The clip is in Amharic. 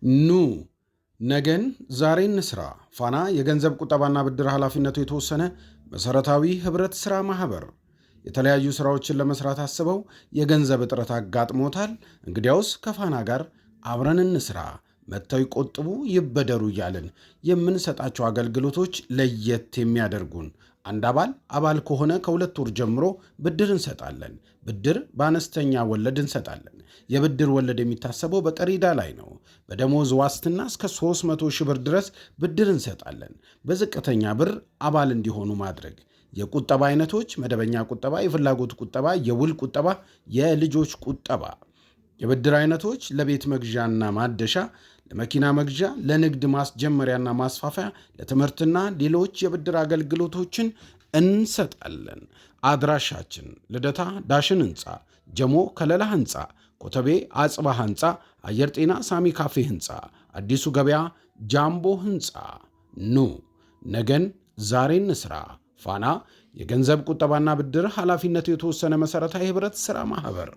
ኑ ነገን ዛሬ እንስራ። ፋና የገንዘብ ቁጠባና ብድር ኃላፊነቱ የተወሰነ መሰረታዊ ህብረት ሥራ ማህበር የተለያዩ ስራዎችን ለመስራት አስበው የገንዘብ እጥረት አጋጥሞታል። እንግዲያውስ ከፋና ጋር አብረን እንስራ፣ መጥተው ይቆጥቡ፣ ይበደሩ እያልን የምንሰጣቸው አገልግሎቶች ለየት የሚያደርጉን አንድ አባል ከሆነ ከ2 ወር ጀምሮ ብድር እንሰጣለን። ብድር በአነስተኛ ወለድ እንሰጣለን። የብድር ወለድ የሚታሰበው በቀሪ ዕዳ ላይ ነው። በደሞዝ ዋስትና እስከ 300 ሺህ ብር ድረስ ብድር እንሰጣለን። በዝቅተኛ ብር አባል እንዲሆኑ ማድረግ። የቁጠባ አይነቶች መደበኛ ቁጠባ፣ የፍላጎት ቁጠባ፣ የውል ቁጠባ፣ የልጆች ቁጠባ። የብድር አይነቶች ለቤት መግዣና ማደሻ፣ ለመኪና መግዣ፣ ለንግድ ማስጀመሪያና ማስፋፊያ፣ ለትምህርትና ሌሎች የብድር አገልግሎቶችን እንሰጣለን። አድራሻችን ልደታ ዳሽን ህንፃ፣ ጀሞ ከለላ ህንፃ፣ ኮተቤ አጽባ ህንፃ፣ አየር ጤና ሳሚ ካፌ ህንፃ፣ አዲሱ ገበያ ጃምቦ ህንፃ። ኑ ነገን ዛሬ እንስራ። ፋና የገንዘብ ቁጠባና ብድር ኃላፊነቱ የተወሰነ መሰረታዊ ህብረት ሥራ ማህበር